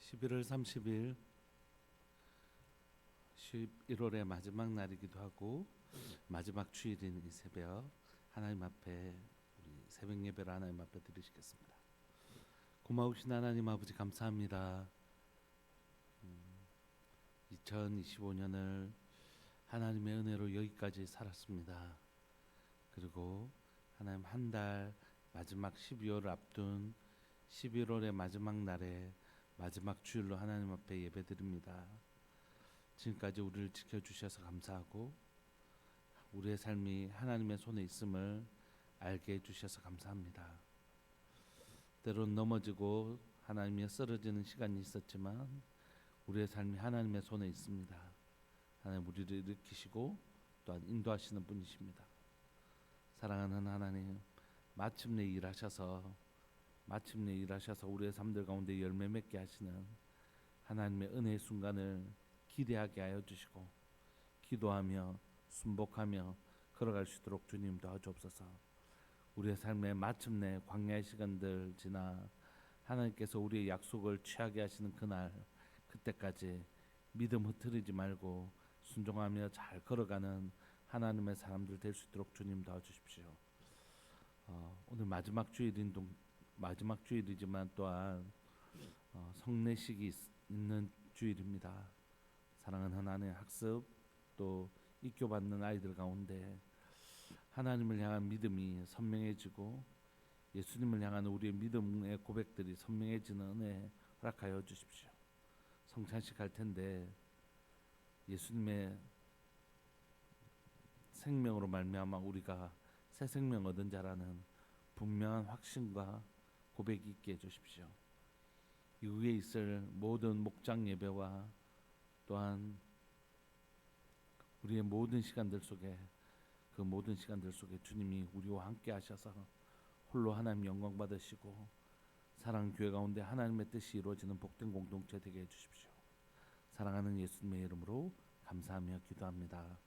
11월 30일 11월의 마지막 날이기도 하고 마지막 주일인 이 새벽 하나님 앞에 우리 새벽 예배를 하나님 앞에 드리시겠습니다. 고마우신 하나님 아버지 감사합니다. 2025년을 하나님의 은혜로 여기까지 살았습니다. 그리고 하나님 한 달 마지막 12월을 앞둔 11월의 마지막 날에 마지막 주일로 하나님 앞에 예배드립니다. 지금까지 우리를 지켜주셔서 감사하고 우리의 삶이 하나님의 손에 있음을 알게 해주셔서 감사합니다. 때론 넘어지고 하나님이 쓰러지는 시간이 있었지만 우리의 삶이 하나님의 손에 있습니다. 하나님 우리를 일으키시고 또한 인도하시는 분이십니다. 사랑하는 하나님, 마침내 일하셔서 우리의 삶들 가운데 열매 맺게 하시는 하나님의 은혜의 순간을 기대하게 하여 주시고 기도하며 순복하며 걸어갈 수 있도록 주님 도와주옵소서. 우리의 삶에 마침내 광야의 시간들 지나 하나님께서 우리의 약속을 취하게 하시는 그날, 그때까지 믿음 흐트리지 말고 순종하며 잘 걸어가는 하나님의 사람들 될 수 있도록 주님 도와주십시오. 오늘 마지막 주일이지만 또한 성례식이 있는 주일입니다. 사랑하는 하나님의 학습 또 입교받는 아이들 가운데 하나님을 향한 믿음이 선명해지고 예수님을 향한 우리의 믿음의 고백들이 선명해지는 은혜 허락하여 주십시오. 성찬식 할 텐데 예수님의 생명으로 말미암아 우리가 새 생명 얻은 자라는 분명한 확신과 고백이 있게 해주십시오. 이후에 있을 모든 목장 예배와 또한 우리의 모든 시간들 속에 주님이 우리와 함께 하셔서 홀로 하나님 영광 받으시고 사랑교회 가운데 하나님의 뜻이 이루어지는 복된 공동체 되게 해주십시오. 사랑하는 예수님의 이름으로 감사하며 기도합니다.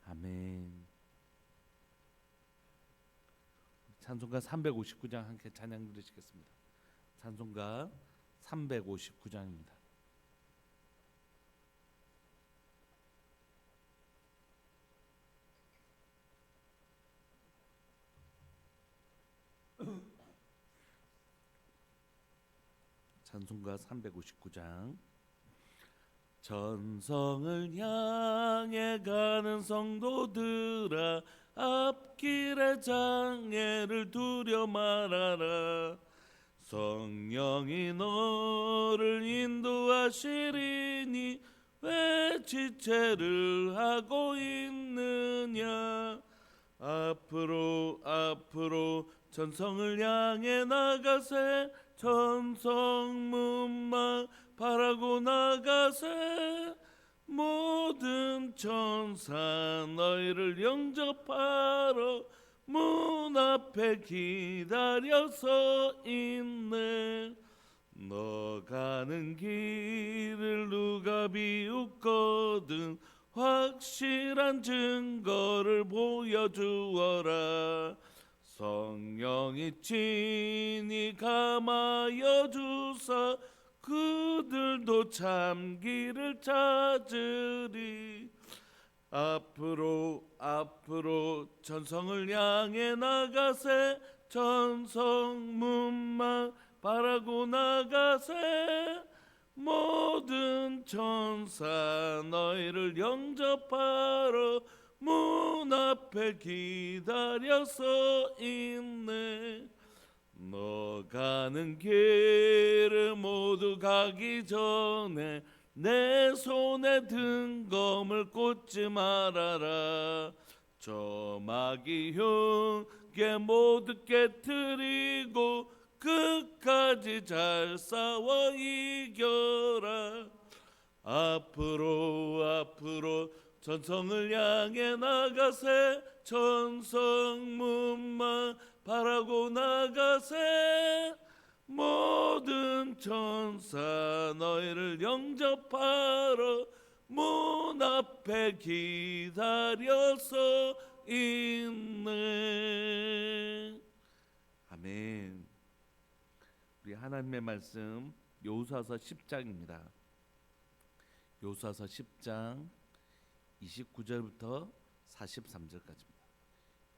아멘. 찬송가 359장 함께 찬양 드리시겠습니다. 찬송가 359장입니다. 찬송가 359장. 전성을 향해 가는 성도들아, 앞길의 장애를 두려 말아라. 성령이 너를 인도하시리니 왜 지체를 하고 있느냐. 앞으로 전성을 향해 나가세. 전성문만 바라고 나가세. 모든 천사 너희를 영접하러 문 앞에 기다려서 있네. 너 가는 길을 누가 비웃거든 확실한 증거를 보여주어라. 성령이 친히 감하여 주사 그들도 참 길을 찾으리. 앞으로 전성을 향해 나가세. 전성문만 바라고 나가세. 모든 천사 너희를 영접하러 문 앞에 기다려서 있네. 너 가는 길을 모두 가기 전에 내 손에 등검을 꽂지 말아라. 저 마귀 흉계 모두 깨트리고 끝까지 잘 싸워 이겨라. 앞으로 전성을 향해 나가세. 전성문만 바라고 나가세. 모든 천사 너희를 영접하러 문 앞에 기다려서 있네. 아멘. 우리 하나님의 말씀 여호수아서 10장입니다. 여호수아서 10장 29절부터 43절까지입니다.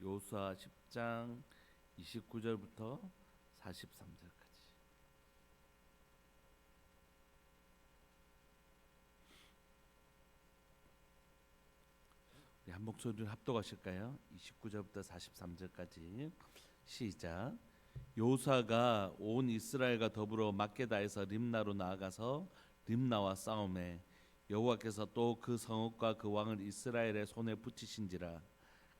여호수아 10장 29절부터 43절까지. 우리 한 목소리를 합독하실까요? 29절부터 43절까지 시작. 여호수아가 온 이스라엘과 더불어 막게다에서 림나로 나아가서 림나와 싸움에 여호와께서 또 그 성읍과 그 왕을 이스라엘의 손에 붙이신지라.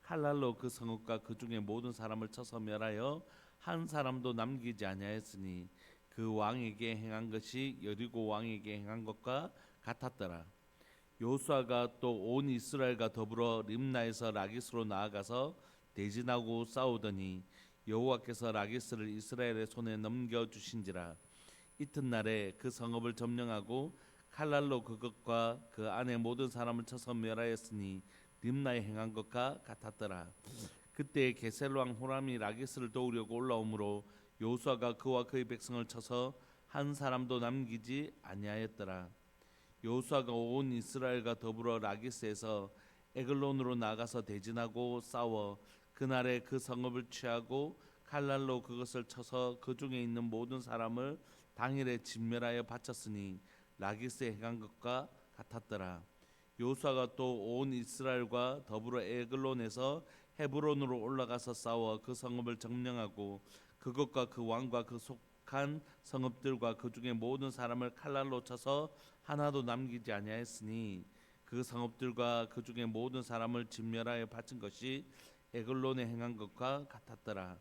칼날로 그 성읍과 그 중에 모든 사람을 쳐서 멸하여 한 사람도 남기지 아니하였으니 그 왕에게 행한 것이 여리고 왕에게 행한 것과 같았더라. 여호수아가 또 온 이스라엘과 더불어 림나에서 라기스로 나아가서 대진하고 싸우더니 여호와께서 라기스를 이스라엘의 손에 넘겨 주신지라. 이튿날에 그 성읍을 점령하고 칼날로 그것과 그 안에 모든 사람을 쳐서 멸하였으니 림나에 행한 것과 같았더라. 그때 게셀 왕 호람이 라기스를 도우려고 올라오므로 여호수아가 그와 그의 백성을 쳐서 한 사람도 남기지 아니하였더라. 여호수아가 온 이스라엘과 더불어 라기스에서 에글론으로 나가서 대진하고 싸워 그날에 그 성읍을 취하고 칼날로 그것을 쳐서 그 중에 있는 모든 사람을 당일에 진멸하여 바쳤으니 라기스에 행한 것과 같았더라. 여호수아가 또 온 이스라엘과 더불어 에글론에서 헤브론으로 올라가서 싸워 그 성읍을 점령하고 그것과 그 왕과 그 속한 성읍들과 그 중에 모든 사람을 칼날로 쳐서 하나도 남기지 아니하였으니 그 성읍들과 그 중에 모든 사람을 진멸하여 바친 것이 에글론에 행한 것과 같았더라.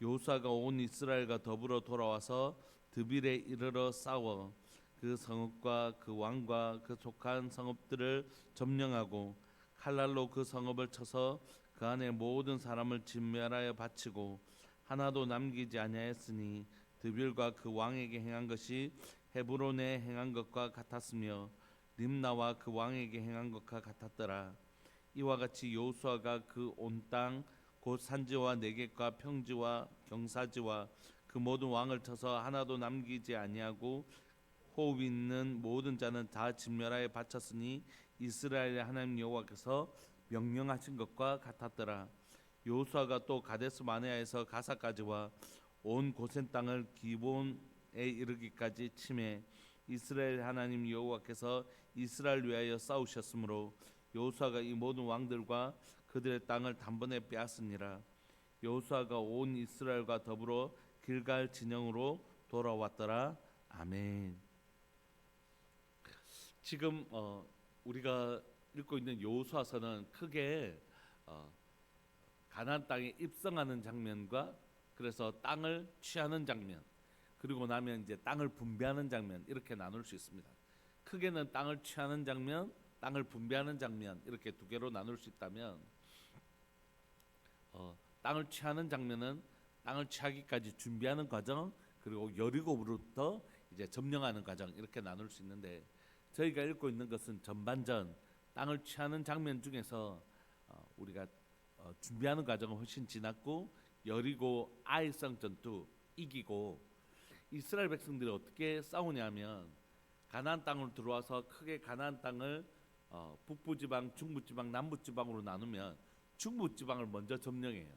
여호수아가 온 이스라엘과 더불어 돌아와서 드빌에 이르러 싸워 그 성읍과 그 왕과 그 속한 성읍들을 점령하고 칼날로 그 성읍을 쳐서 그 안에 모든 사람을 진멸하여 바치고 하나도 남기지 아니하였으니 드빌과 그 왕에게 행한 것이 헤브론에 행한 것과 같았으며 림나와 그 왕에게 행한 것과 같았더라. 이와 같이 여호수아가 그 온 땅 곧 산지와 내겝과 평지와 경사지와 그 모든 왕을 쳐서 하나도 남기지 아니하고 호흡 있는 모든 자는 다 진멸하여 바쳤으니 이스라엘의 하나님 여호와께서 명령하신 것과 같았더라. 여호수아가 또 가데스 마네아에서 가사까지와 온 고센 땅을 기본에 이르기까지 치매 이스라엘 하나님 여호와께서 이스라엘 위하여 싸우셨으므로 여호수아가 이 모든 왕들과 그들의 땅을 단번에 빼앗으니라. 여호수아가 온 이스라엘과 더불어 길갈 진영으로 돌아왔더라. 아멘. 지금 우리가 읽고 있는 여호수아서는 크게 가나안 땅에 입성하는 장면과 그래서 땅을 취하는 장면 그리고 나면 이제 땅을 분배하는 장면 이렇게 나눌 수 있습니다. 크게는 땅을 취하는 장면, 땅을 분배하는 장면 이렇게 두 개로 나눌 수 있다면 땅을 취하는 장면은 땅을 취하기까지 준비하는 과정 그리고 여리고부터 이제 점령하는 과정 이렇게 나눌 수 있는데 저희가 읽고 있는 것은 전반전 땅을 취하는 장면 중에서 우리가 준비하는 과정은 훨씬 지났고 여리고 아이성 전투 이기고 이스라엘 백성들이 어떻게 싸우냐면 가나안 땅으로 들어와서 크게 가나안 땅을 북부 지방, 중부 지방, 남부 지방으로 나누면 중부 지방을 먼저 점령해요.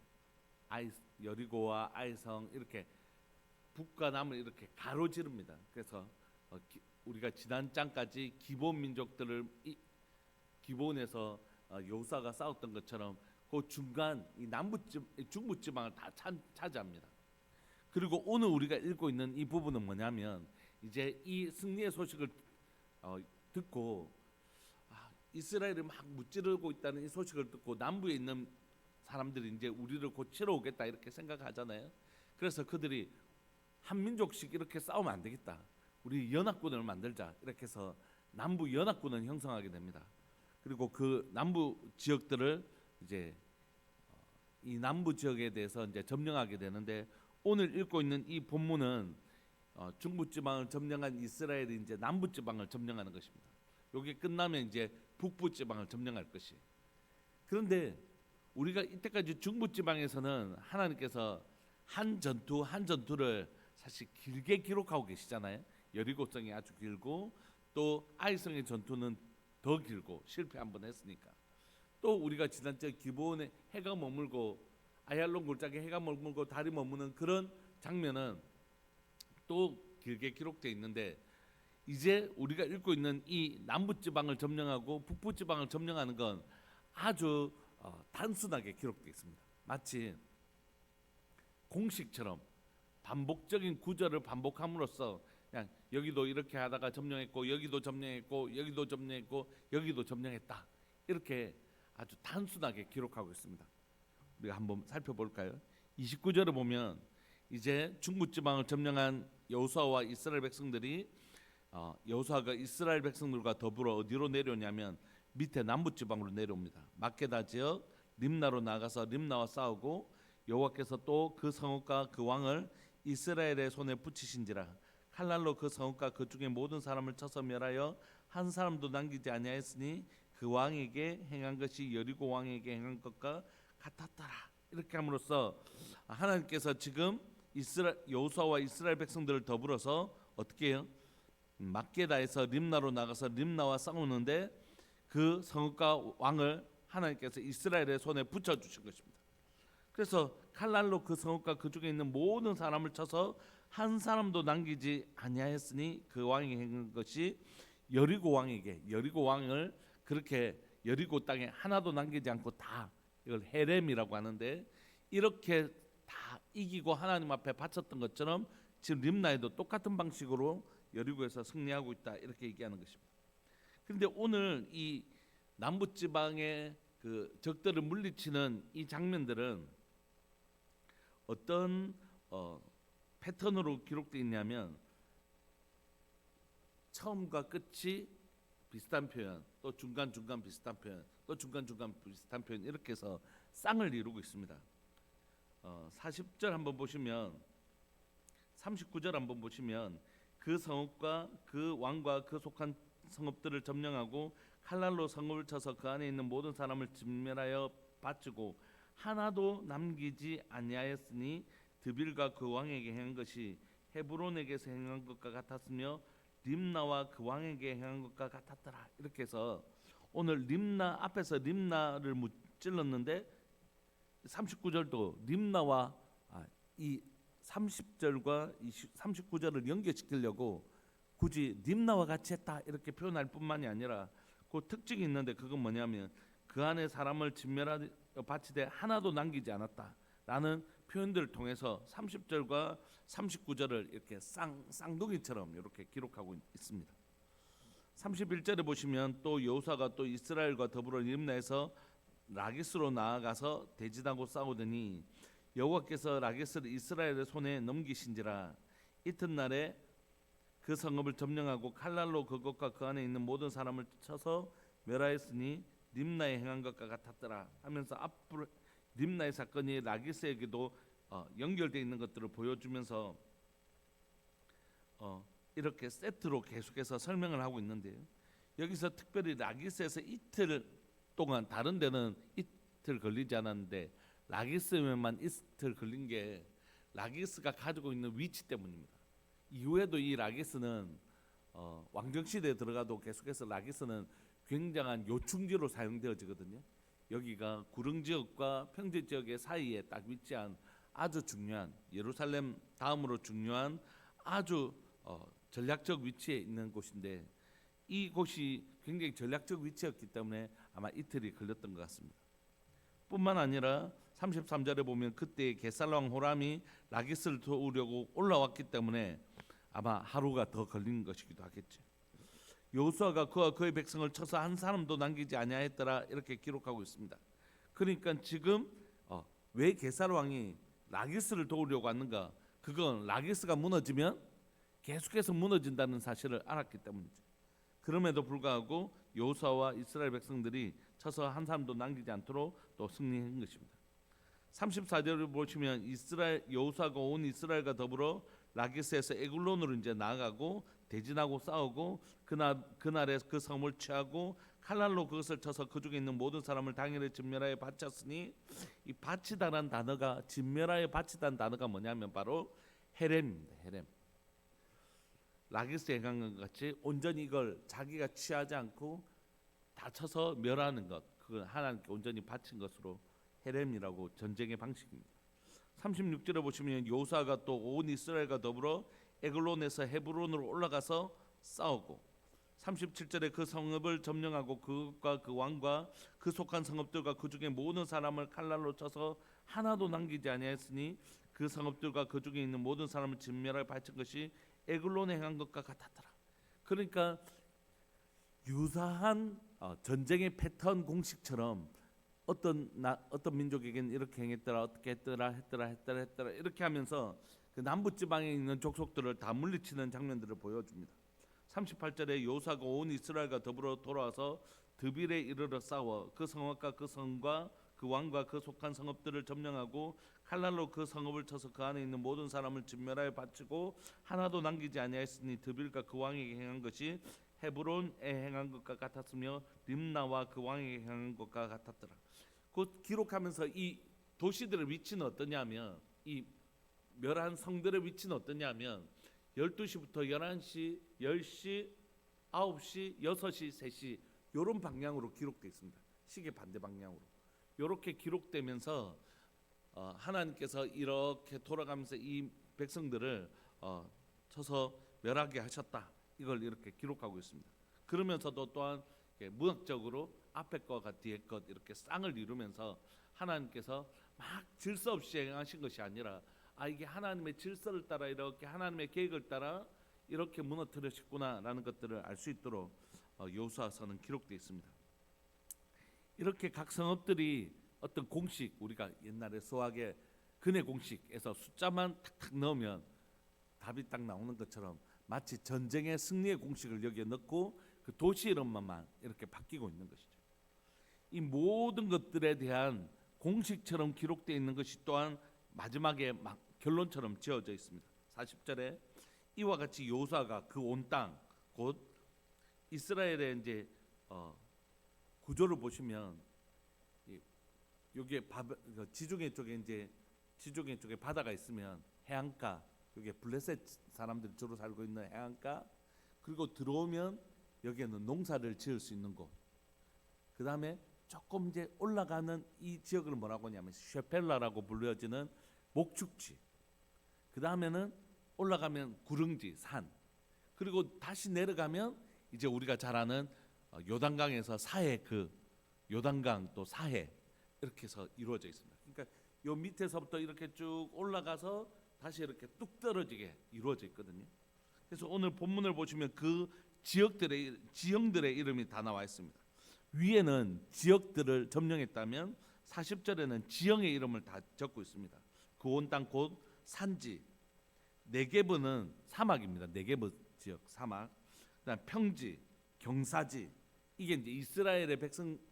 여리고와 아이성 이렇게 북과 남을 이렇게 가로지릅니다. 그래서 우리가 지난 장까지 기본 민족들을 기본에서 여호수아가 싸웠던 것처럼 그 중간 이 중부 지방을 다 차지합니다. 그리고 오늘 우리가 읽고 있는 이 부분은 뭐냐면 이제 이 승리의 소식을 듣고 이스라엘이 막 무찌르고 있다는 이 소식을 듣고 남부에 있는 사람들이 이제 우리를 고치러 오겠다 이렇게 생각하잖아요. 그래서 그들이 한 민족씩 이렇게 싸우면 안 되겠다. 우리 연합군을 만들자 이렇게 해서 남부 연합군을 형성하게 됩니다. 그리고 그 남부 지역들을 이제 이 남부 지역에 대해서 이제 점령하게 되는데 오늘 읽고 있는 이 본문은 중부 지방을 점령한 이스라엘이 이제 남부 지방을 점령하는 것입니다. 여기 끝나면 이제 북부 지방을 점령할 것이. 그런데 우리가 이때까지 중부 지방에서는 하나님께서 한 전투를 사실 길게 기록하고 계시잖아요. 여리고성이 아주 길고 또 아이성의 전투는 더 길고 실패 한번 했으니까 또 우리가 지난주에 기브온에 해가 머물고 아얄론 골짜기에 해가 머물고 달이 머무는 그런 장면은 또 길게 기록되어 있는데 이제 우리가 읽고 있는 이 남부지방을 점령하고 북부지방을 점령하는 건 아주 단순하게 기록되어 있습니다. 마치 공식처럼 반복적인 구절을 반복함으로써 그냥 여기도 이렇게 하다가 점령했고 여기도 점령했고 여기도 점령했고 여기도 점령했다 이렇게 아주 단순하게 기록하고 있습니다. 우리가 한번 살펴볼까요? 29절을 보면 이제 중부지방을 점령한 여호수아와 이스라엘 백성들이 여호수아가 이스라엘 백성들과 더불어 어디로 내려오냐면 밑에 남부지방으로 내려옵니다. 막게다 지역 림나로 나가서 림나와 싸우고 여호와께서 또 그 성읍과 그 왕을 이스라엘의 손에 붙이신지라 칼날로 그 성읍과 그 중에 모든 사람을 쳐서 멸하여 한 사람도 남기지 아니하였으니 그 왕에게 행한 것이 여리고 왕에게 행한 것과 같았더라. 이렇게 함으로써 하나님께서 지금 여호수아와 이스라엘 백성들을 더불어서 어떻게 해요? 막게다에서 림나로 나가서 림나와 싸우는데 그 성읍과 왕을 하나님께서 이스라엘의 손에 붙여주신 것입니다. 그래서 칼날로 그 성읍과 그 중에 있는 모든 사람을 쳐서 한 사람도 남기지 아니하였으니 그 왕이 행한 것이 여리고 왕을 그렇게 여리고 땅에 하나도 남기지 않고 다 이걸 헤렘이라고 하는데 이렇게 다 이기고 하나님 앞에 바쳤던 것처럼 지금 림나에도 똑같은 방식으로 여리고에서 승리하고 있다 이렇게 얘기하는 것입니다. 그런데 오늘 이 남부지방의 그 적들을 물리치는 이 장면들은 어떤 패턴으로 기록되어 있냐면 처음과 끝이 비슷한 표현, 또 중간 비슷한 표현, 또 중간 비슷한 표현 이렇게 해서 쌍을 이루고 있습니다. 40절 한번 보시면 39절 한번 보시면 그 성읍과 그 왕과 그 속한 성읍들을 점령하고 칼날로 성읍을 쳐서 그 안에 있는 모든 사람을 진멸하여 바치고 하나도 남기지 아니하였으니 드빌과 그 왕에게 행한 것이 헤브론에게서 행한 것과 같았으며 림나와 그 왕에게 행한 것과 같았더라. 이렇게 해서 오늘 림나 앞에서 림나를 찔렀는데 39절도 림나와 이 30절과 39절을 연결시키려고 굳이 림나와 같이 했다 이렇게 표현할 뿐만이 아니라 그 특징이 있는데 그건 뭐냐면 그 안에 사람을 진멸하여 바치되 하나도 남기지 않았다라는 표현들을 통해서 30절과 39절을 이렇게 쌍둥이처럼 이렇게 기록하고 있습니다. 31절에 보시면 또 여호수아가 또 이스라엘과 더불어 림나에서 라기스로 나아가서 대진하고 싸우더니 여호와께서 라기스를 이스라엘의 손에 넘기신지라 이튿날에 그 성읍을 점령하고 칼날로 그것과 그 안에 있는 모든 사람을 쳐서 멸하였으니 림나에 행한 것과 같았더라 하면서 앞으로 림나의 사건이 라기스에게도 연결되어 있는 것들을 보여주면서 이렇게 세트로 계속해서 설명을 하고 있는데요. 여기서 특별히 라기스에서 이틀 동안 다른 데는 이틀 걸리지 않았는데 라기스에만 이틀 걸린 게 라기스가 가지고 있는 위치 때문입니다. 이후에도 이 라기스는 왕정시대에 들어가도 계속해서 라기스는 굉장한 요충지로 사용되어지거든요. 여기가 구릉지역과 평지지역의 사이에 딱 위치한 아주 중요한 예루살렘 다음으로 중요한 아주 전략적 위치에 있는 곳인데 이곳이 굉장히 전략적 위치였기 때문에 아마 이틀이 걸렸던 것 같습니다. 뿐만 아니라 33절에 보면 그때 게살왕 호람이 라기스를 도우려고 올라왔기 때문에 아마 하루가 더 걸린 것이기도 하겠죠. 여호수아가 그와 그의 백성을 쳐서 한 사람도 남기지 아니하였더라 이렇게 기록하고 있습니다. 그러니까 지금 왜 게살왕이 라기스를 도우려고 왔는가? 그건 라기스가 무너지면 계속해서 무너진다는 사실을 알았기 때문이죠. 그럼에도 불구하고 여호수아와 이스라엘 백성들이 쳐서 한 사람도 남기지 않도록 또 승리한 것입니다. 34절을 보시면 여호수아가 온 이스라엘과 더불어 라기스에서 에글론으로 이제 나아가고 대진하고 싸우고 그날에 그 성을 취하고 칼날로 그것을 쳐서 그 중에 있는 모든 사람을 당일에 진멸하여 바쳤으니 이 바치다라는 단어가 진멸하여 바치다는 단어가 뭐냐면 바로 헤렘입니다. 헤렘. 라기스 행한 것 같이 온전히 이걸 자기가 취하지 않고 다 쳐서 멸하는 것, 그걸 하나님께 온전히 바친 것으로 헤렘이라고 전쟁의 방식입니다. 36절에 보시면 요사가 또 온 이스라엘과 더불어 에글론에서 헤브론으로 올라가서 싸우고 37절에 그 성읍을 점령하고 그것과 그 왕과 그 속한 성읍들과 그 중에 모든 사람을 칼날로 쳐서 하나도 남기지 아니하였으니 그 성읍들과 그 중에 있는 모든 사람을 진멸하여 바친 것이 에글론에 행한 것과 같았더라. 그러니까 유사한 전쟁의 패턴 공식처럼 어떤 민족에게는 이렇게 행했더라, 어떻게 했더라 이렇게 하면서 그 남부 지방에 있는 족속들을 다 물리치는 장면들을 보여줍니다. 38절에 요사가 온 이스라엘과 더불어 돌아와서 드빌에 이르러 싸워 그 성읍과 그 성과 그 왕과 그 속한 성읍들을 점령하고 칼날로 그 성읍을 쳐서 그 안에 있는 모든 사람을 진멸하여 바치고 하나도 남기지 아니하였으니 드빌과 그 왕에게 행한 것이 헤브론에 행한 것과 같았으며 림나와 그 왕에게 행한 것과 같았더라. 곧 기록하면서 이 도시들의 위치는 어떠냐면, 이 멸한 성들의 위치는 어떠냐면 12시부터 11시, 10시, 9시, 6시, 3시 이런 방향으로 기록되어 있습니다. 시계 반대 방향으로 이렇게 기록되면서 하나님께서 이렇게 돌아가면서 이 백성들을 쳐서 멸하게 하셨다, 이걸 이렇게 기록하고 있습니다. 그러면서도 또한 문학적으로 앞에 것과 뒤에 것 이렇게 쌍을 이루면서 하나님께서 막 질서 없이 행하신 것이 아니라 이게 하나님의 질서를 따라 이렇게 하나님의 계획을 따라 이렇게 무너뜨리셨구나라는 것들을 알 수 있도록 여호수아서는 기록되어 있습니다. 이렇게 각 성읍들이 어떤 공식, 우리가 옛날에 수학의 근해 공식에서 숫자만 탁탁 넣으면 답이 딱 나오는 것처럼 마치 전쟁의 승리의 공식을 여기에 넣고 그 도시 이름만 이렇게 바뀌고 있는 것이죠. 이 모든 것들에 대한 공식처럼 기록되어 있는 것이 또한 마지막에 막 결론처럼 지어져 있습니다. 40절에 이와 같이 여호수아가 그 온 땅, 곧 이스라엘의 이제 구조를 보시면 여기에 지중해 쪽에 이제 지중해 쪽에 바다가 있으면 해안가, 여기에 블레셋 사람들이 주로 살고 있는 해안가, 그리고 들어오면 여기에는 농사를 지을 수 있는 곳, 그 다음에 조금 이제 올라가는 이 지역을 뭐라고 하냐면 쉐펠라라고 불려지는 목축지, 그 다음에는 올라가면 구릉지, 산, 그리고 다시 내려가면 이제 우리가 잘 아는 요단강에서 사해, 그 요단강 또 사해, 이렇게 해서 이루어져 있습니다. 그러니까 요 밑에서부터 이렇게 쭉 올라가서 다시 이렇게 뚝 떨어지게 이루어져 있거든요. 그래서 오늘 본문을 보시면 그 지형들의 이름이 다 나와 있습니다. 위에는 지역들을 점령했다면 40절에는 지형의 이름을 다 적고 있습니다. 그 온 땅 곧 산지, 네게브는 사막입니다. 네게브 지역 사막, 그다음 평지, 경사지, 이게 이제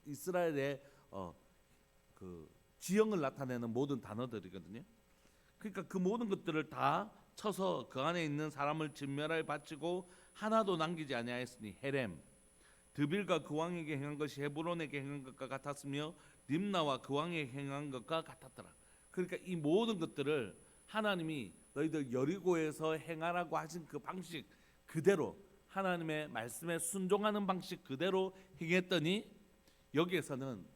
이스라엘의 그 지형을 나타내는 모든 단어들이거든요. 그러니까 그 모든 것들을 다 쳐서 그 안에 있는 사람을 진멸하여 바치고 하나도 남기지 아니하였으니 헤렘, 드빌과 그 왕에게 행한 것이 헤브론에게 행한 것과 같았으며 림나와 그 왕에게 행한 것과 같았더라. 그러니까 이 모든 것들을 하나님이 너희들 여리고에서 행하라고 하신 그 방식 그대로, 하나님의 말씀에 순종하는 방식 그대로 행했더니 여기에서는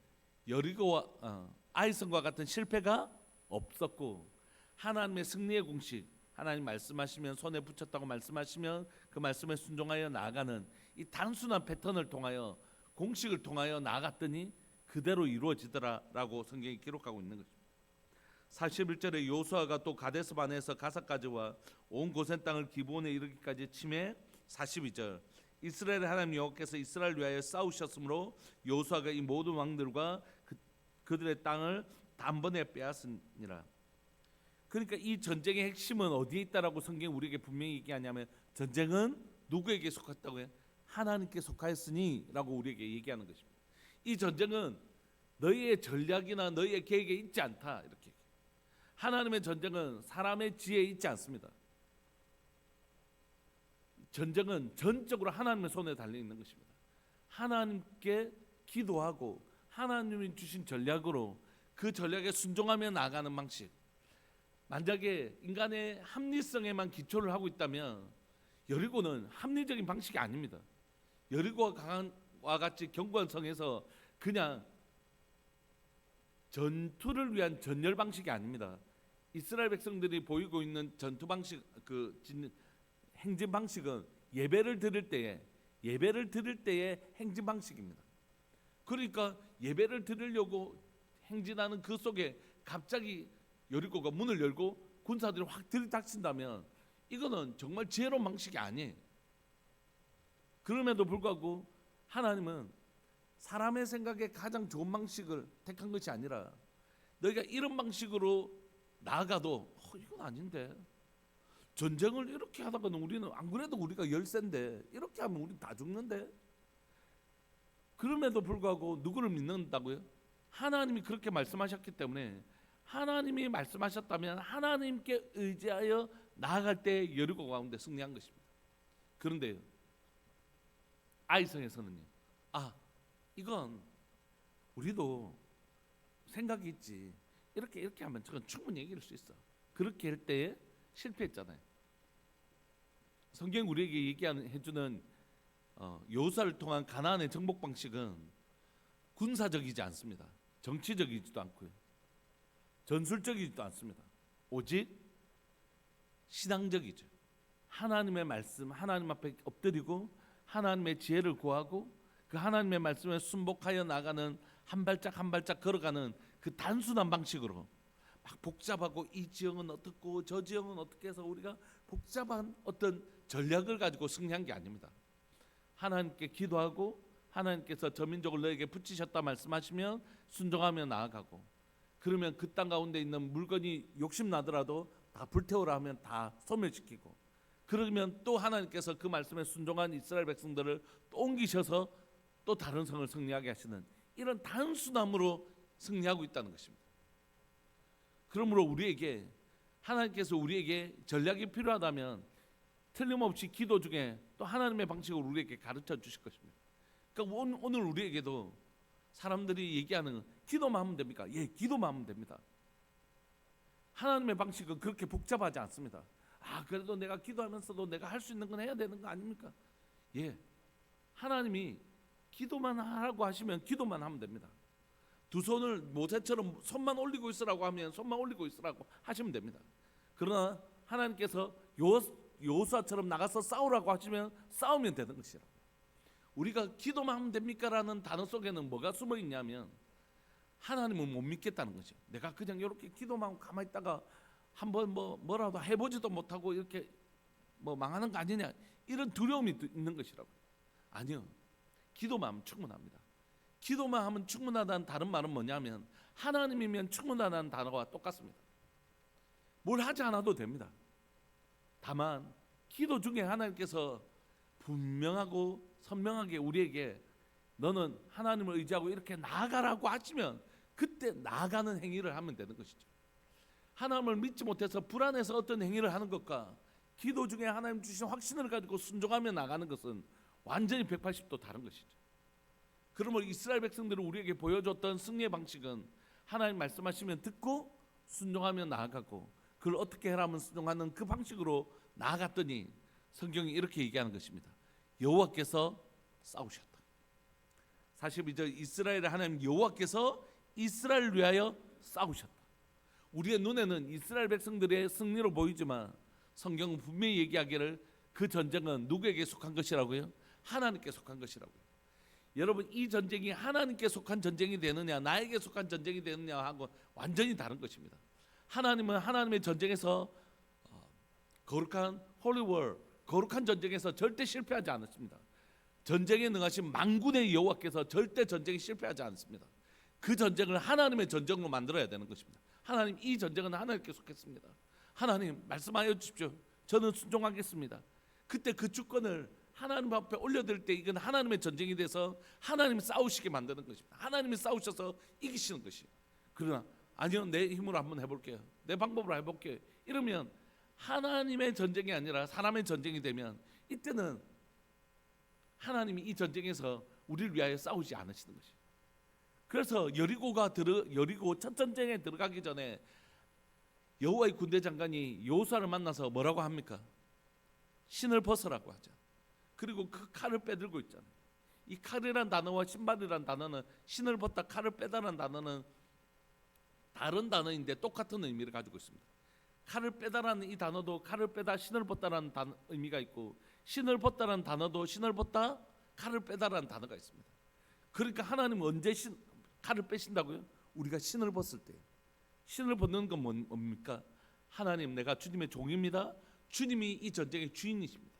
여리고와 아이성과 같은 실패가 없었고, 하나님의 승리의 공식, 하나님 말씀하시면 손에 붙였다고 말씀하시면 그 말씀에 순종하여 나아가는 이 단순한 패턴을 통하여, 공식을 통하여 나아갔더니 그대로 이루어지더라라고 성경이 기록하고 있는 것입니다. 41절에 요수아가 또 가데스 반에서 가사까지와 온 고센 땅을 기브온에 이르기까지 치매. 42절 이스라엘의 하나님 여호와께서 이스라엘 위하여 싸우셨으므로 요수아가 이 모든 왕들과 그들의 땅을 단번에 빼앗으니라. 그러니까 이 전쟁의 핵심은 어디에 있다라고 성경이 우리에게 분명히 얘기하냐면, 전쟁은 누구에게 속했다고 해요? 하나님께 속하였으니 라고 우리에게 얘기하는 것입니다. 이 전쟁은 너희의 전략이나 너희의 계획에 있지 않다, 이렇게. 하나님의 전쟁은 사람의 지혜에 있지 않습니다. 전쟁은 전적으로 하나님의 손에 달려 있는 것입니다. 하나님께 기도하고 하나님이 주신 전략으로 그 전략에 순종하며 나아가는 방식. 만약에 인간의 합리성에만 기초를 하고 있다면 여리고는 합리적인 방식이 아닙니다. 여리고와 같이 견고한 성에서 그냥 전투를 위한 전열 방식이 아닙니다. 이스라엘 백성들이 보이고 있는 전투 방식, 행진 방식은 예배를 드릴 때의 행진 방식입니다. 그러니까 예배를 드리려고 행진하는 그 속에 갑자기 여리고가 문을 열고 군사들이 확 들이닥친다면 이거는 정말 지혜로운 방식이 아니에요. 그럼에도 불구하고 하나님은 사람의 생각에 가장 좋은 방식을 택한 것이 아니라 너희가 이런 방식으로 나아가도 이건 아닌데, 전쟁을 이렇게 하다가는 우리는 안 그래도 우리가 열세인데 이렇게 하면 우리 다 죽는데, 그럼에도 불구하고 누구를 믿는다고요? 하나님이 그렇게 말씀하셨기 때문에, 하나님이 말씀하셨다면 하나님께 의지하여 나아갈 때 여리고 가운데 승리한 것입니다. 그런데요, 아이성에서는요, 이건 우리도 생각이 있지, 이렇게 하면 저건 충분히 이길 수 있어, 그렇게 할 때에 실패했잖아요. 성경 우리에게 해주는 여호수아를 통한 가나안의 정복 방식은 군사적이지 않습니다. 정치적이지도 않고요, 전술적이지도 않습니다. 오직 신앙적이죠. 하나님의 말씀, 하나님 앞에 엎드리고 하나님의 지혜를 구하고 그 하나님의 말씀에 순복하여 나가는, 한 발짝 한 발짝 걸어가는 그 단순한 방식으로 막 복잡하고 이 지형은 어떻고 저 지형은 어떻게 해서 우리가 복잡한 어떤 전략을 가지고 승리한 게 아닙니다. 하나님께 기도하고 하나님께서 저 민족을 너에게 붙이셨다 말씀하시면 순종하며 나아가고, 그러면 그 땅 가운데 있는 물건이 욕심나더라도 다 불태우라 하면 다 소멸시키고, 그러면 또 하나님께서 그 말씀에 순종한 이스라엘 백성들을 또 옮기셔서 또 다른 성을 승리하게 하시는, 이런 단순함으로 승리하고 있다는 것입니다. 그러므로 우리에게, 하나님께서 우리에게 전략이 필요하다면 틀림없이 기도 중에 또 하나님의 방식을 우리에게 가르쳐 주실 것입니다. 그러니까 오늘 우리에게도 사람들이 얘기하는 기도만 하면 됩니까? 예, 기도만 하면 됩니다. 하나님의 방식은 그렇게 복잡하지 않습니다. 그래도 내가 기도하면서도 내가 할 수 있는 건 해야 되는 거 아닙니까? 예, 하나님이 기도만 하라고 하시면 기도만 하면 됩니다. 두 손을 모세처럼 손만 올리고 있으라고 하면 손만 올리고 있으라고 하시면 됩니다. 그러나 하나님께서 여호수아처럼 나가서 싸우라고 하시면 싸우면 되는 것이라고. 우리가 기도만 하면 됩니까? 라는 단어 속에는 뭐가 숨어 있냐면 하나님은 못 믿겠다는 거죠. 내가 그냥 이렇게 기도만 하고 가만히 있다가 한번 뭐라도 해보지도 못하고 이렇게 망하는 거 아니냐, 이런 두려움이 있는 것이라고. 아니요, 기도만 하면 충분합니다. 기도만 하면 충분하다는 다른 말은 뭐냐면 하나님이면 충분하다는 단어와 똑같습니다. 뭘 하지 않아도 됩니다. 다만 기도 중에 하나님께서 분명하고 선명하게 우리에게 너는 하나님을 의지하고 이렇게 나아가라고 하시면 그때 나아가는 행위를 하면 되는 것이죠. 하나님을 믿지 못해서 불안해서 어떤 행위를 하는 것과 기도 중에 하나님 주신 확신을 가지고 순종하며 나가는 것은 완전히 180도 다른 것이죠. 그러므로 이스라엘 백성들을 우리에게 보여줬던 승리의 방식은 하나님 말씀하시면 듣고 순종하며 나아가고, 그걸 어떻게 해라면 순종하는 그 방식으로 나아갔더니 성경이 이렇게 얘기하는 것입니다. 여호와께서 싸우셨다. 42절, 이스라엘의 하나님 여호와께서 이스라엘을 위하여 싸우셨다. 우리의 눈에는 이스라엘 백성들의 승리로 보이지만 성경은 분명히 얘기하기를 그 전쟁은 누구에게 속한 것이라고요? 하나님께 속한 것이라고요. 여러분, 이 전쟁이 하나님께 속한 전쟁이 되느냐 나에게 속한 전쟁이 되느냐 하고 완전히 다른 것입니다. 하나님은 하나님의 전쟁에서 거룩한 홀리월, 거룩한 전쟁에서 절대 실패하지 않았습니다. 전쟁에 능하신 만군의 여호와께서 절대 전쟁에 실패하지 않습니다. 그 전쟁을 하나님의 전쟁으로 만들어야 되는 것입니다. 하나님, 이 전쟁은 하나님께 속했습니다. 하나님 말씀하여 주십시오. 저는 순종하겠습니다. 그때 그 주권을 하나님 앞에 올려드릴 때 이건 하나님의 전쟁이 돼서 하나님이 싸우시게 만드는 것입니다. 하나님이 싸우셔서 이기시는 것이에요. 그러나 아니요, 내 힘으로 한번 해볼게요, 내 방법으로 해볼게요, 이러면 하나님의 전쟁이 아니라 사람의 전쟁이 되면 이때는 하나님이 이 전쟁에서 우리를 위하여 싸우지 않으시는 것이에요. 그래서 여리고 첫 전쟁에 들어가기 전에 여호와의 군대 장관이 여호수아를 만나서 뭐라고 합니까? 신을 벗으라고 하죠. 그리고 그 칼을 빼들고 있잖아요. 이 칼이란 단어와 신발이란 단어는, 신을 벗다 칼을 빼다라는 단어는 다른 단어인데 똑같은 의미를 가지고 있습니다. 칼을 빼다라는 이 단어도 칼을 빼다 신을 벗다라는 의미가 있고, 신을 벗다라는 단어도 신을 벗다 칼을 빼다라는 단어가 있습니다. 그러니까 하나님은 언제 칼을 빼신다고요? 우리가 신을 벗을 때. 신을 벗는 건 뭡니까? 하나님, 내가 주님의 종입니다. 주님이 이 전쟁의 주인이십니다.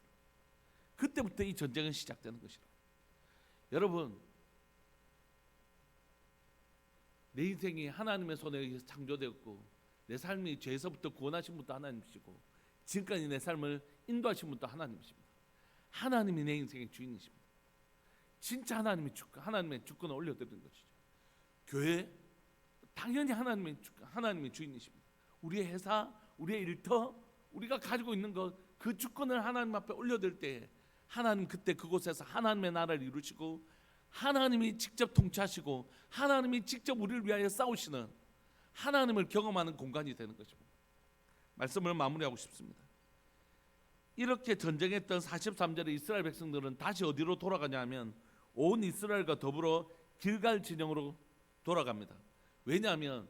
그때부터 이 전쟁은 시작되는 것이라. 여러분, 내 인생이 하나님의 손에 의해서 창조되었고, 내 삶이 죄에서부터 구원하신 분도 하나님이시고, 지금까지 내 삶을 인도하신 분도 하나님이십니다. 하나님이 내 인생의 주인이십니다. 진짜 하나님의 주권을 올려드리는 것이죠. 교회, 당연히 하나님의 주인이십니다. 우리의 회사, 우리의 일터, 우리가 가지고 있는 것, 그 주권을 하나님 앞에 올려드릴 때 하나님 그때 그곳에서 하나님의 나라를 이루시고, 하나님이 직접 통치하시고, 하나님이 직접 우리를 위하여 싸우시는 하나님을 경험하는 공간이 되는 것입니다. 말씀을 마무리하고 싶습니다. 이렇게 전쟁했던 43절에 이스라엘 백성들은 다시 어디로 돌아가냐 하면 온 이스라엘과 더불어 길갈 진영으로 돌아갑니다. 왜냐하면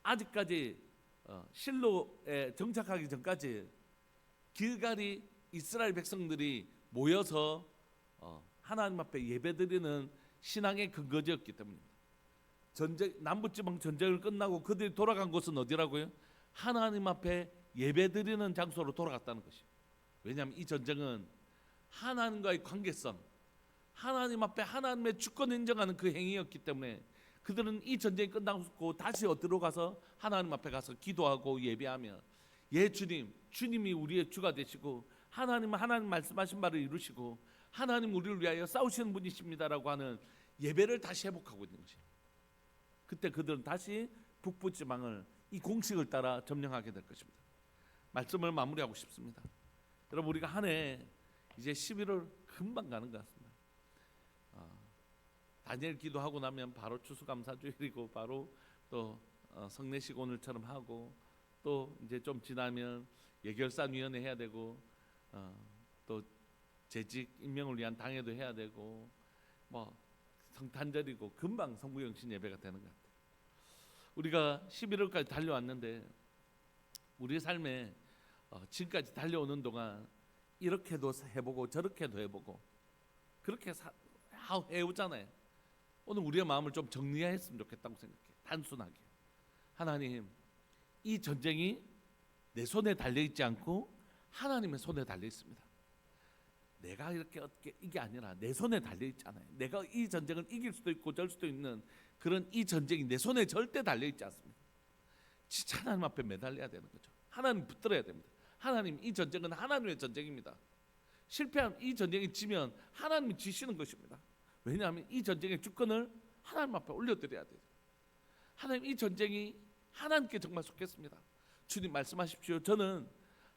아직까지 실로에 정착하기 전까지 길갈이 이스라엘 백성들이 모여서 하나님 앞에 예배드리는 신앙의 근거지였기 때문입니다. 남북지방 전쟁을 끝나고 그들이 돌아간 곳은 어디라고요? 하나님 앞에 예배드리는 장소로 돌아갔다는 것이에요. 왜냐하면 이 전쟁은 하나님과의 관계성, 하나님 앞에 하나님의 주권을 인정하는 그 행위였기 때문에 그들은 이 전쟁이 끝나고 다시 어디로 가서 하나님 앞에 가서 기도하고 예배하며, 예 주님이 우리의 주가 되시고, 하나님 말씀하신 바를 이루시고, 하나님 우리를 위하여 싸우시는 분이십니다라고 하는 예배를 다시 회복하고 있는 것이에요. 그때 그들은 다시 북부지방을 이 공식을 따라 점령하게 될 것입니다. 말씀을 마무리하고 싶습니다. 여러분, 우리가 한 해 이제 11월 금방 가는 것 같습니다. 다니엘 기도하고 나면 바로 추수감사주일이고, 바로 또 성례식 오늘처럼 하고, 또 이제 좀 지나면 예결산위원회 해야 되고, 또 재직 임명을 위한 당회도 해야 되고, 뭐 성탄절이고, 금방 성부영신 예배가 되는 것 같아요. 우리가 11월까지 달려왔는데 우리 삶에 지금까지 달려오는 동안 이렇게도 해보고 저렇게도 해보고 그렇게 해오잖아요. 오늘 우리의 마음을 좀 정리했으면 좋겠다고 생각해요. 단순하게, 하나님, 이 전쟁이 내 손에 달려있지 않고 하나님의 손에 달려있습니다. 내가 이렇게 어떻게, 이게 아니라 내 손에 달려있잖아요. 내가 이 전쟁을 이길 수도 있고 절 수도 있는 그런 이 전쟁이 내 손에 절대 달려있지 않습니다. 진짜 하나님 앞에 매달려야 되는 거죠. 하나님 붙들어야 됩니다. 하나님, 이 전쟁은 하나님의 전쟁입니다. 실패하면, 이 전쟁이 지면 하나님이 지시는 것입니다. 왜냐하면 이 전쟁의 주권을 하나님 앞에 올려드려야 돼요. 하나님, 이 전쟁이 하나님께 정말 속했습니다. 주님 말씀하십시오. 저는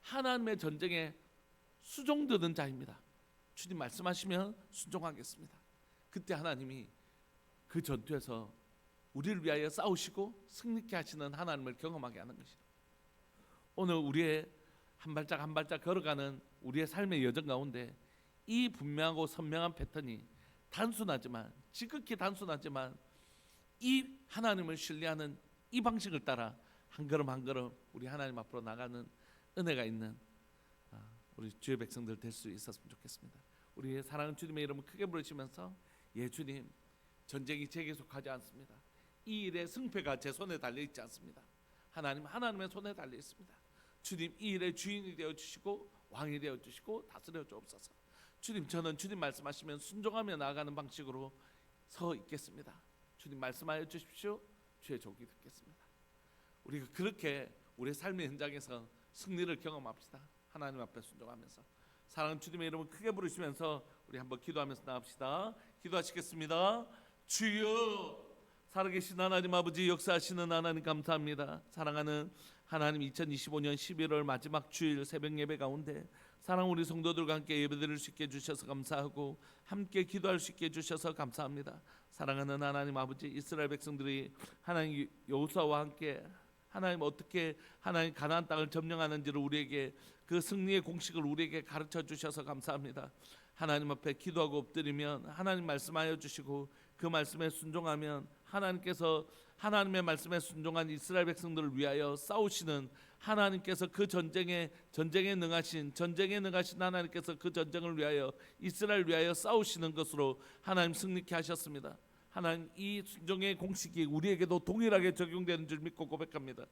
하나님의 전쟁에 수종드는 자입니다. 주님 말씀하시면 순종하겠습니다. 그때 하나님이 그 전투에서 우리를 위하여 싸우시고 승리케 하시는 하나님을 경험하게 하는 것이다. 오늘 우리의 한 발짝 한 발짝 걸어가는 우리의 삶의 여정 가운데 이 분명하고 선명한 패턴이 단순하지만, 지극히 단순하지만 이 하나님을 신뢰하는 이 방식을 따라 한 걸음 한 걸음 우리 하나님 앞으로 나가는 은혜가 있는 우리 주의 백성들 될 수 있었으면 좋겠습니다. 우리 사랑하는 주님의 이름을 크게 부르시면서, 예 주님, 전쟁이 제게 속하지 않습니다. 이 일의 승패가 제 손에 달려 있지 않습니다. 하나님의 손에 달려 있습니다. 주님, 이 일의 주인이 되어 주시고 왕이 되어 주시고 다스려 주옵소서. 주님, 저는 주님 말씀하시면 순종하며 나아가는 방식으로 서 있겠습니다. 주님 말씀하여 주십시오. 주의 종이 듣겠습니다. 우리가 그렇게 우리의 삶의 현장에서 승리를 경험합시다. 하나님 앞에 순종하면서. 사랑하는 주님의 이름을 크게 부르시면서 우리 한번 기도하면서 나갑시다. 기도하시겠습니다. 주여, 살아계신 하나님 아버지, 역사하시는 하나님 감사합니다. 사랑하는 하나님, 2025년 11월 마지막 주일 새벽 예배 가운데 사랑 우리 성도들과 함께 예배드릴 수 있게 해주셔서 감사하고, 함께 기도할 수 있게 해주셔서 감사합니다. 사랑하는 하나님 아버지, 이스라엘 백성들이 하나님 여호수아와 함께 하나님 어떻게 하나님 가나안 땅을 점령하는지를 우리에게 그 승리의 공식을 우리에게 가르쳐 주셔서 감사합니다. 하나님 앞에 기도하고 엎드리면 하나님 말씀하여 주시고 그 말씀에 순종하면 하나님께서 하나님의 말씀에 순종한 이스라엘 백성들을 위하여 싸우시는 하나님께서 그 전쟁에 능하신 하나님께서 그 전쟁을 위하여 이스라엘 위하여 싸우시는 것으로 하나님 승리케 하셨습니다. 하나님 이 순종의 공식이 우리에게도 동일하게 적용되는 줄 믿고 고백합니다.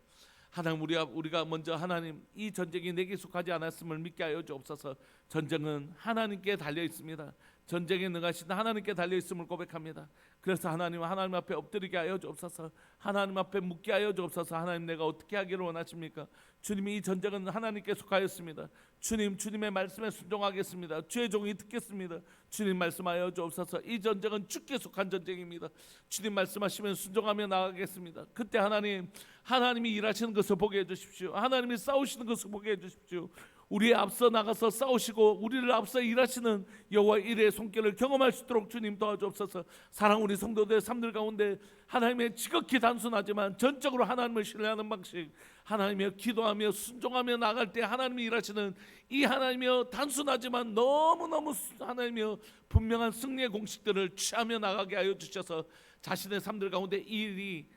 하나님 우리가 먼저 하나님 이 전쟁이 내게 속하지 않았음을 믿게 하여 주옵소서. 전쟁은 하나님께 달려 있습니다. 전쟁에 능하신 하나님께 달려 있음을 고백합니다. 그래서 하나님 앞에 엎드리게 하여 주옵소서. 하나님 앞에 묻게 하여 주옵소서. 하나님 내가 어떻게 하기를 원하십니까? 주님이 이 전쟁은 하나님께 속하였습니다. 주님의 말씀에 순종하겠습니다. 주의 종이 듣겠습니다. 주님 말씀하여 주옵소서. 이 전쟁은 주께 속한 전쟁입니다. 주님 말씀하시면 순종하며 나가겠습니다. 그때 하나님이 일하시는 것을 보게 해주십시오. 하나님이 싸우시는 것을 보게 해주십시오. 우리의 앞서 나가서 싸우시고 우리를 앞서 일하시는 여호와 일의 손길을 경험할 수 있도록 주님 도와주옵소서. 사랑 우리 성도들 삶들 가운데 하나님의 지극히 단순하지만 전적으로 하나님을 신뢰하는 방식, 하나님의 기도하며 순종하며 나갈 때 하나님이 일하시는 이 하나님의 단순하지만 너무너무 하나님의 분명한 승리의 공식들을 취하며 나가게 하여 주셔서 자신의 삶들 가운데 이 일이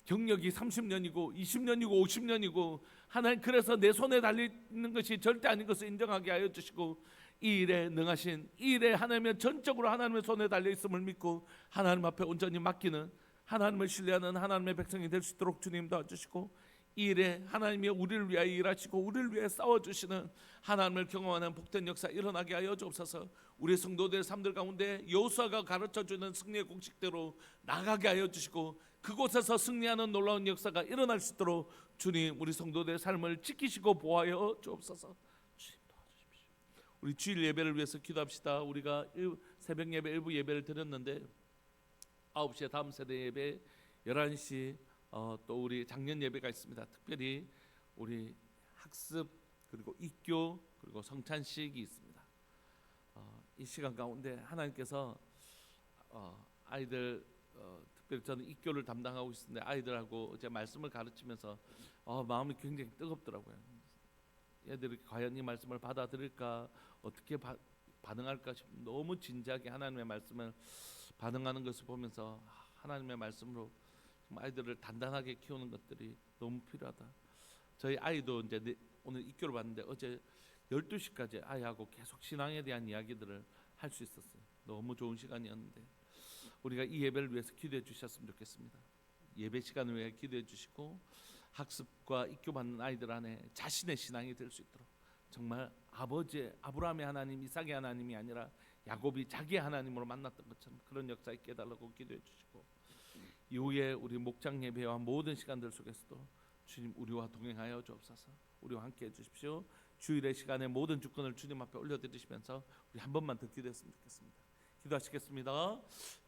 경력이 30년이고 20년이고 50년이고 하나님 그래서 내 손에 달려있는 것이 절대 아닌 것을 인정하게 하여 주시고 이 일에 능하신 이 일에 하나님의 전적으로 하나님의 손에 달려있음을 믿고 하나님 앞에 온전히 맡기는 하나님을 신뢰하는 하나님의 백성이 될 수 있도록 주님 도와주시고 이 일에 하나님이 우리를 위하여 일하시고 우리를 위해 싸워주시는 하나님을 경험하는 복된 역사 일어나게 하여 주옵소서. 우리 성도들 삶들 가운데 여호수아가 가르쳐주는 승리의 공식대로 나가게 하여 주시고 그곳에서 승리하는 놀라운 역사가 일어날 수 있도록 주님 우리 성도들의 삶을 지키시고 보호하여 주옵소서. 주님 도와주십시오. 우리 주일 예배를 위해서 기도합시다. 우리가 새벽 예배 일부 예배를 드렸는데 9시에 다음 세대 예배 11시 또 우리 작년 예배가 있습니다. 특별히 우리 학습 그리고 입교 그리고 성찬식이 있습니다. 이 시간 가운데 하나님께서 아이들 특별히 저는 입교를 담당하고 있는데 아이들하고 이제 말씀을 가르치면서 마음이 굉장히 뜨겁더라고요. 얘들이 과연 이 말씀을 받아들일까 어떻게 반응할까 싶 너무 진지하게 하나님의 말씀을 반응하는 것을 보면서 하나님의 말씀으로 아이들을 단단하게 키우는 것들이 너무 필요하다. 저희 아이도 이제 오늘 입교를 봤는데 어제 12시까지 아이하고 계속 신앙에 대한 이야기들을 할 수 있었어요. 너무 좋은 시간이었는데 우리가 이 예배를 위해서 기도해 주셨으면 좋겠습니다. 예배 시간을 위해 기도해 주시고 학습과 입교 받는 아이들 안에 자신의 신앙이 될 수 있도록 정말 아브라함의 하나님 이삭의 하나님이 아니라 야곱이 자기의 하나님으로 만났던 것처럼 그런 역사 있게 해달라고 기도해 주시고 이후에 우리 목장 예배와 모든 시간들 속에서도 주님 우리와 동행하여 주옵소서. 우리와 함께 해주십시오. 주일의 시간에 모든 주권을 주님 앞에 올려드리시면서 우리 한 번만 더 기도했으면 좋겠습니다. 기도하시겠습니다.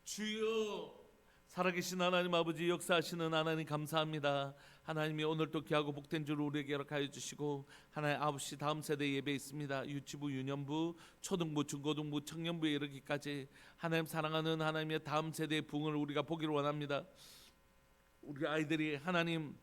주여 살아계신 하나님 아버지 역사하시는 하나님 감사합니다. 하나님이 오늘도 귀하고 복된 주를 우리에게 허락하여 주시고 하나님 9시 다음 세대 예배 있습니다. 유치부, 유년부, 초등부, 중고등부, 청년부에 이르기까지 하나님 사랑하는 하나님의 다음 세대의 부흥을 우리가 보기를 원합니다. 우리 아이들이 하나님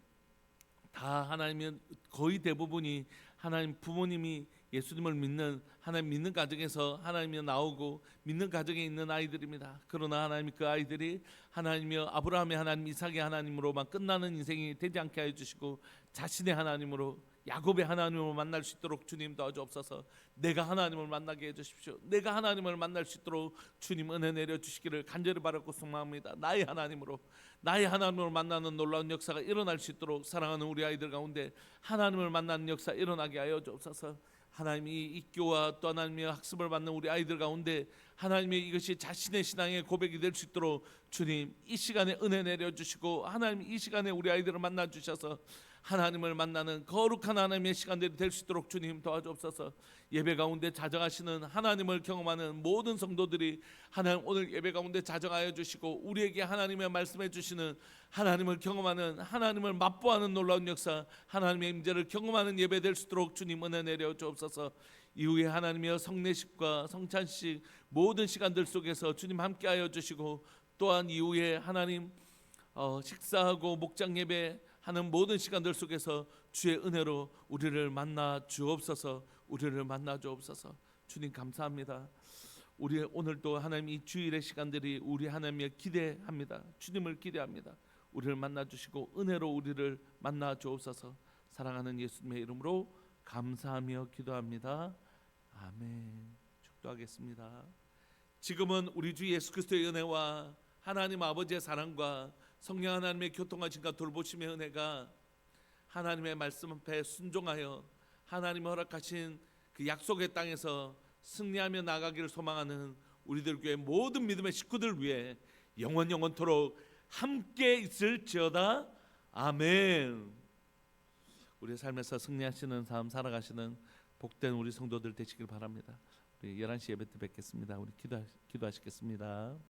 다 하나님의 거의 대부분이 하나님 부모님이 예수님을 믿는 하나님 믿는 가정에서 하나님이 나오고 믿는 가정에 있는 아이들입니다. 그러나 하나님 그 아이들이 하나님이여 아브라함의 하나님 이삭의 하나님으로만 끝나는 인생이 되지 않게 하여 주시고 자신의 하나님으로 야곱의 하나님을 만날 수 있도록 주님 도와주옵소서. 내가 하나님을 만나게 해주십시오. 내가 하나님을 만날 수 있도록 주님 은혜 내려주시기를 간절히 바라고 소망합니다. 나의 하나님으로 만나는 놀라운 역사가 일어날 수 있도록 사랑하는 우리 아이들 가운데 하나님을 만나는 역사 일어나게 하여 주옵소서. 하나님이 입교와 또 하나님의 학습을 받는 우리 아이들 가운데 하나님의 이것이 자신의 신앙의 고백이 될 수 있도록 주님 이 시간에 은혜 내려주시고 하나님 이 시간에 우리 아이들을 만나 주셔서 하나님을 만나는 거룩한 하나님의 시간들이 될 수 있도록 주님 도와주옵소서. 예배 가운데 자정하시는 하나님을 경험하는 모든 성도들이 하나님 오늘 예배 가운데 자정하여 주시고 우리에게 하나님의 말씀해 주시는 하나님을 경험하는 하나님을 맛보아하는 놀라운 역사 하나님의 임재를 경험하는 예배 될 수 있도록 주님 은혜 내려 주옵소서. 이후에 하나님의 성례식과 성찬식 모든 시간들 속에서 주님 함께하여 주시고 또한 이후에 하나님 식사하고 목장 예배 하는 모든 시간들 속에서 주의 은혜로 우리를 만나 주옵소서. 우리를 만나 주옵소서. 주님 감사합니다. 우리 오늘도 하나님 이 주일의 시간들이 우리 하나님을 기대합니다. 주님을 기대합니다. 우리를 만나 주시고 은혜로 우리를 만나 주옵소서. 사랑하는 예수님의 이름으로 감사하며 기도합니다. 아멘. 축도하겠습니다. 지금은 우리 주 예수 그리스도의 은혜와 하나님 아버지의 사랑과 성령 하나님의 교통하심과 돌보심의 은혜가 하나님의 말씀 앞에 순종하여 하나님이 허락하신 그 약속의 땅에서 승리하며 나가기를 소망하는 우리들 교회 모든 믿음의 식구들 위해 영원토록 함께 있을지어다. 아멘. 우리의 삶에서 승리하시는 삶 살아가시는 복된 우리 성도들 되시길 바랍니다. 우리 11시 예배 때 뵙겠습니다. 우리 기도하시겠습니다.